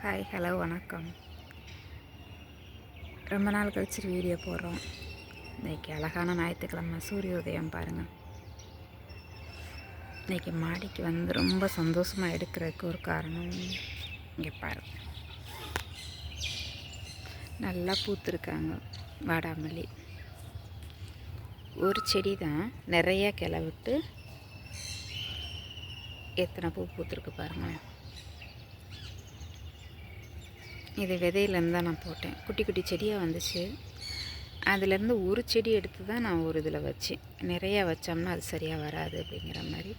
Hi hello வணக்கம். ரொம்ப நாள் கழிச்சு வீடியோ போடுறோம். இன்றைக்கி அழகான ஞாயிற்றுக்கிழமை சூரிய உதயம் பாருங்கள். இன்றைக்கி மாடிக்கு வந்து ரொம்ப சந்தோஷமாக எடுக்கிறதுக்கு ஒரு காரணம் இங்கே பாருங்கள். நல்லா பூத்துருக்காங்க வாடாமல்லி. ஒரு செடி தான் நிறைய கிளை விட்டு எத்தனை பூ பூத்துருக்கு பாருங்கள். இது விதையிலேருந்து தான் நான் போட்டேன். குட்டி குட்டி செடியாக வந்துச்சு. அதுலேருந்து ஒரு செடி எடுத்து தான் நான் ஒரு இதில் வச்சேன். நிறையா வச்சோம்னா அது சரியாக வராது அப்படிங்கிற மாதிரி.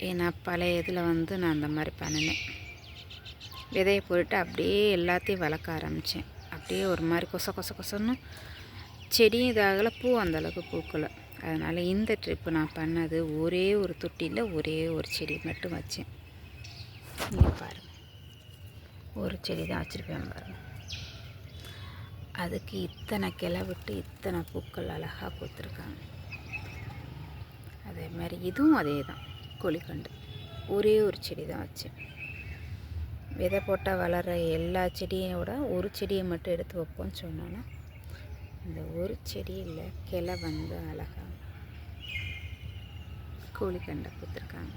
ஏன்னா பழைய இதில் வந்து நான் அந்த மாதிரி பண்ணினேன். விதையை போட்டு அப்படியே எல்லாத்தையும் வளர்க்க ஆரம்பித்தேன். அப்படியே ஒரு மாதிரி கொசன்னு செடியும் இதாகலை, பூ அந்தளவுக்கு பூக்கலை. அதனால் இந்த ட்ரிப்பு நான் பண்ணது ஒரே ஒரு தொட்டியில் ஒரே ஒரு செடி மட்டும் வச்சேன். நீங்கள் பாருங்கள், ஒரு செடி தான் வச்சுருப்பேன் பாருங்கள். அதுக்கு இத்தனை கிளை விட்டு இத்தனை பூக்கள் அழகாக பூத்துருக்காங்க. அதே மாதிரி இதுவும் அதே தான். கோழிக்கண்டு ஒரே ஒரு செடி தான் வச்சேன். விதை போட்டால் வளர எல்லா செடியோட ஒரு செடியை மட்டும் எடுத்து வைப்போம்னு சொன்னோன்னா இந்த ஒரு செடியில் கிளை வந்து அழகாக கோழிக்கண்டை பூத்துருக்காங்க.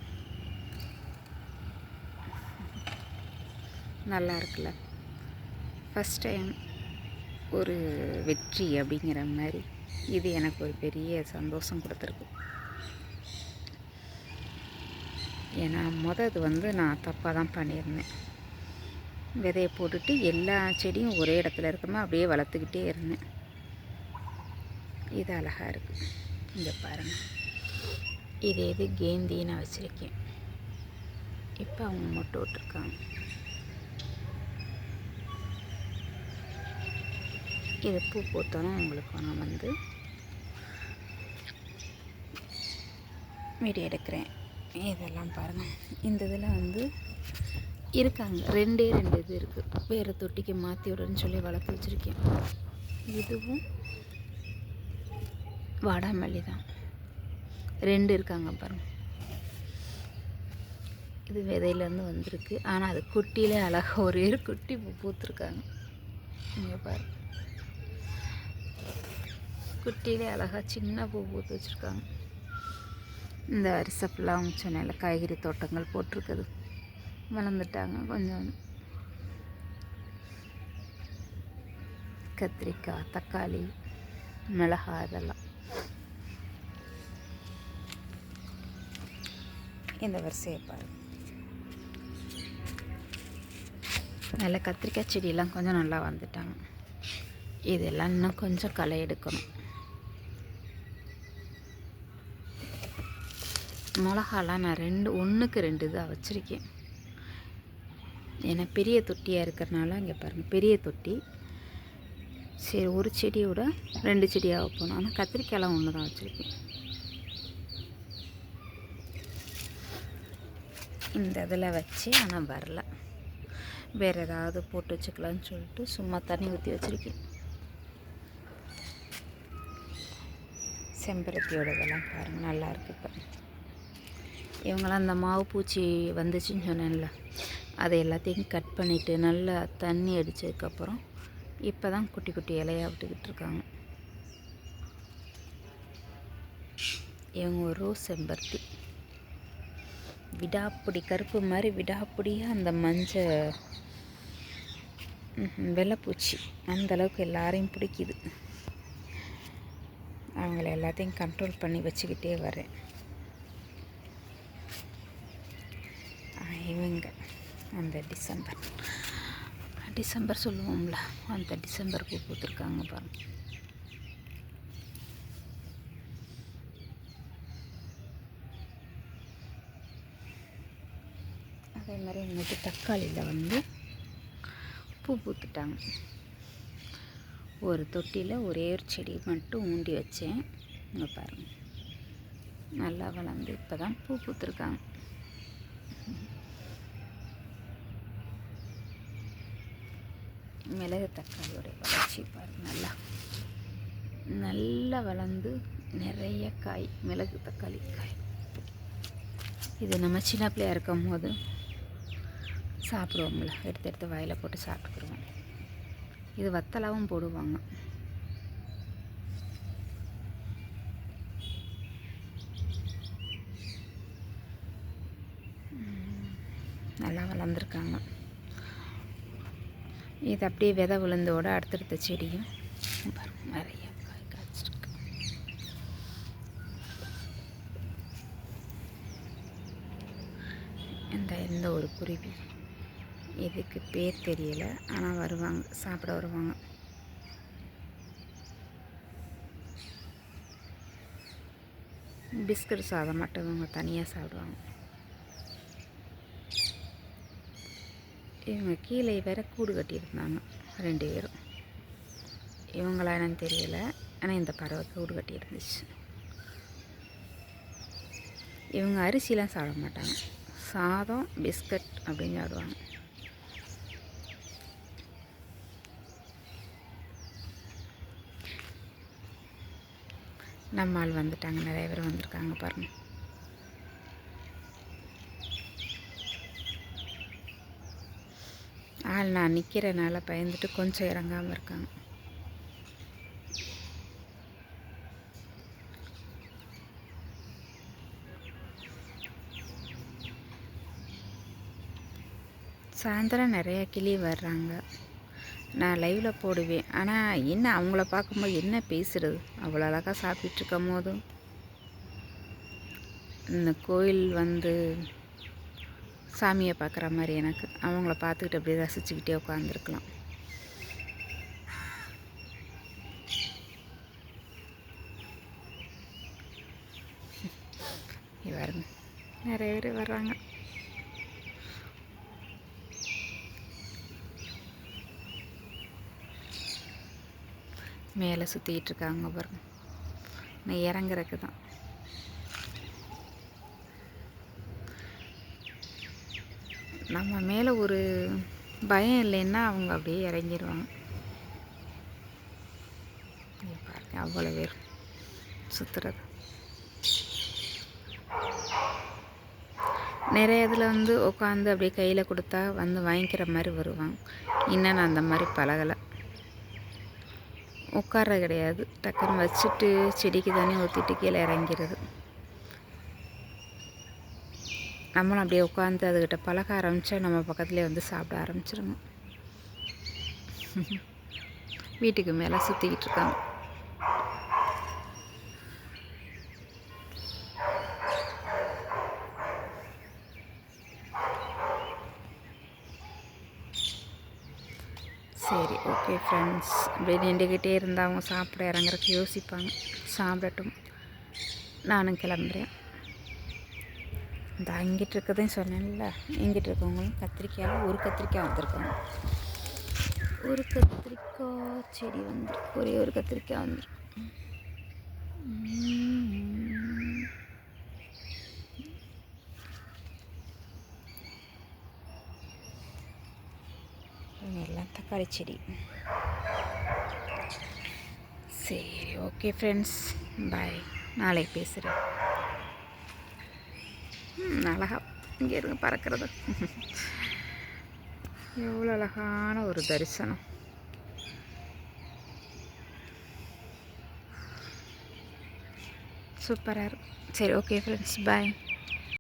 நல்லா இருக்குல்ல. ஃபஸ்ட் டைம் ஒரு வெற்றி அப்படிங்கிற மாதிரி இது எனக்கு ஒரு பெரிய சந்தோஷம் கொடுத்துருக்கு. ஏன்னா அது வந்து நான் தப்பாக தான் பண்ணியிருந்தேன். விதையை போட்டுட்டு எல்லா செடியும் ஒரே இடத்துல இருக்கமா அப்படியே வளர்த்துக்கிட்டே இருந்தேன். இது அழகாக இருக்குது. இங்கே பாருங்கள், இது கேந்தி நான் வச்சுருக்கேன். இப்போ அவங்க மொட்டை விட்டுருக்காங்க. இது பூ பூத்தோன்னா உங்களுக்கு நான் வந்து வீடியோ எடுக்கிறேன். இதெல்லாம் பாருங்கள். இந்த இதில் வந்து இருக்காங்க ரெண்டு இது இருக்குது. வேறு தொட்டிக்கு மாற்றி விடுன்னு சொல்லி வளர்த்து வச்சுருக்கேன். இதுவும் வாடாமல்லி தான். ரெண்டு இருக்காங்க பாருங்கள். இது விதையிலேருந்து வந்திருக்கு. ஆனால் அது குட்டியிலே அழகாக ஒரே குட்டி பூ பூத்துருக்காங்க. இங்கே பாருங்கள், குட்டியிலே அழகாக சின்ன பூ பூத்து வச்சுருக்காங்க. இந்த அரிசி ஃபுல்லாக அவங்க சென்னையில் காய்கறி தோட்டங்கள் போட்டிருக்குது. வளர்ந்துட்டாங்க. கொஞ்சம் கத்திரிக்காய், தக்காளி, மிளகாய் இதெல்லாம் இந்த வரிசையை பாருங்கள். நல்ல கத்திரிக்காய் செடியெல்லாம் கொஞ்சம் நல்லா வந்துட்டாங்க. இதெல்லாம் இன்னும் கொஞ்சம் களை எடுக்கணும். மிளகாலாம் நான் ஒன்றுக்கு ரெண்டு தான் வச்சுருக்கேன். ஏன்னா பெரிய தொட்டியாக இருக்கிறனால இங்கே பாருங்கள், பெரிய தொட்டி. சரி, ஒரு செடியோட ரெண்டு செடியாக வைப்போம். ஆனால் கத்திரிக்காயெலாம் ஒன்று தான் வச்சுருக்கேன். இந்த இதில் வச்சு ஆனால் வரல. வேறு ஏதாவது போட்டு வச்சுக்கலான்னு சொல்லிட்டு சும்மா தண்ணி ஊற்றி வச்சுருக்கேன். செம்பருத்தியோட இதெல்லாம் பாருங்கள், நல்லா இருக்குது. இப்போ இவங்களாம் அந்த மாவு பூச்சி வந்துச்சுன்னு சொன்னேன்ல, அதை எல்லாத்தையும் கட் பண்ணிவிட்டு நல்லா தண்ணி அடித்ததுக்கப்புறம் இப்போ தான் குட்டி குட்டி இலையாக விட்டுக்கிட்டு இருக்காங்க. இவங்க ஒரு ரோஸ் செம்பருத்தி, விடாப்பிடி கருப்பு மாதிரி விடாப்பிடியாக அந்த மஞ்சள் வெள்ளைப்பூச்சி அந்தளவுக்கு எல்லாரையும் பிடிக்குது. அவங்கள எல்லாத்தையும் கண்ட்ரோல் பண்ணி வச்சுக்கிட்டே வரேன். இவங்க அந்த டிசம்பர் சொல்லுவோம்ல, அந்த டிசம்பர் பூ பூத்துருக்காங்க பாருங்க. அதே மாதிரி இன்னைக்கு தக்காளியில் வந்து பூ பூத்துட்டாங்க. ஒரு தொட்டியில் ஒரே ஒரு செடி மட்டும் ஊண்டி வச்சேன். இங்கே பாருங்கள், நல்லா வளர்ந்து இப்போ தான் பூ பூத்துருக்காங்க. மிளகு தக்காளியோடைய வளர்ச்சி பாருங்கள், நல்லா வளர்ந்து நிறைய காய். மிளகு தக்காளி காய் இது நம்ம சின்ன பிள்ளையாக இருக்கும் போது சாப்பிடுவோம்ல, எடுத்து எடுத்து வாயில் போட்டு சாப்பிட்டுக்குருவோம். இது வத்தலாகவும் போடுவாங்க. நல்லா வளர்ந்துருக்காங்க. இது அப்படியே விதை விழுந்தோட அடுத்தடுத்த செடியும் நிறைய காய் காய்ச்சிருக்கு. இந்த ஒரு குருவி, இதுக்கு பேர் தெரியல, ஆனால் வருவாங்க, சாப்பிட வருவாங்க. பிஸ்கட் சாதம் மட்டும் இவங்க தனியாக சாப்பிடுவாங்க. இவங்க கீழே வேற கூடு கட்டியிருந்தாங்க 2 பேரும். இவங்களா என்னன்னு தெரியல, ஆனால் இந்த பறவை கூடு கட்டி இருந்துச்சு. இவங்க அரிசிலாம் சாப்பிட மாட்டாங்க, சாதம் பிஸ்கட் அப்படின்னு சாப்பிடுவாங்க. நம்ம ஆள் வந்துட்டாங்க, நிறைய பேர் வந்திருக்காங்க பாருங்கள். ஆள் நான் நிற்கிறனால பயந்துட்டு கொஞ்சம் இறங்காமல் இருக்காங்க. சாயந்தரம் நிறையா கிளி வர்றாங்க. நான் லைவில் போடுவேன், ஆனால் என்ன அவங்கள பார்க்கும்போது என்ன பேசுகிறது, அவ்வளோ அழகாக சாப்பிட்டுருக்கும் போதும் இந்த கோயில் வந்து சாமியை பார்க்குற மாதிரி எனக்கு அவங்கள பார்த்துக்கிட்டு அப்படியே ரசிச்சுக்கிட்டே உட்காந்துருக்கலாம். பாருங்க, நிறைய பேர் வர்றாங்க. மேலே சுற்றிக்கிட்டு இருக்காங்க பாருங்க. நான் இறங்குறதுக்கு தான். நம்ம மேலே ஒரு பயம் இல்லைன்னா அவங்க அப்படியே இறங்கிடுவாங்க. பாருங்க, அவ்வளோ பேர் சுற்றுறது. நிறைய இதில் வந்து உட்காந்து அப்படியே கையில் கொடுத்தா வந்து வாங்கிக்கிற மாதிரி வருவாங்க. இன்னும் நான் அந்த மாதிரி பழகலை. உட்கார கிடையாது, டக்குன்னு வச்சுட்டு செடிக்கு தண்ணி ஊற்றிட்டு கீழே இறங்கிறது. நம்மளும் அப்படியே உட்காந்து அதுக்கிட்ட பழக ஆரம்பித்தா நம்ம பக்கத்துலேயே வந்து சாப்பிட ஆரம்பிச்சிருங்க. வீட்டுக்கு மேலே சுற்றிக்கிட்டு இருக்காங்க. சரி, ஓகே ஃப்ரெண்ட்ஸ். அப்படியே நின்றுக்கிட்டே இருந்தால் அவங்க சாப்பிட இறங்குறதுக்கு யோசிப்பாங்க. சாப்பிடட்டும், நானும் கிளம்புறேன். இந்த அங்கிட்டு இருக்கதையும் சொன்னேன்ல, இங்கிட்டு இருக்கவங்களும் கத்திரிக்காயில் ஒரு கத்திரிக்காய் வந்திருக்காங்க. ஒரு கத்திரிக்காய் செடி வந்துருக்கு, ஒரே ஒரு கத்திரிக்காய் வந்துருக்கு. எல்லாம் தக்காளி செடி. சரி, ஓகே ஃப்ரெண்ட்ஸ், பாய். நாளைக்கு பேசுகிறேன். அழகா இங்கே இருங்க பறக்கிறது. எவ்வளோ அழகான ஒரு தரிசனம். சூப்பராக இருக்கும். சரி, ஓகே ஃப்ரெண்ட்ஸ், பாய்.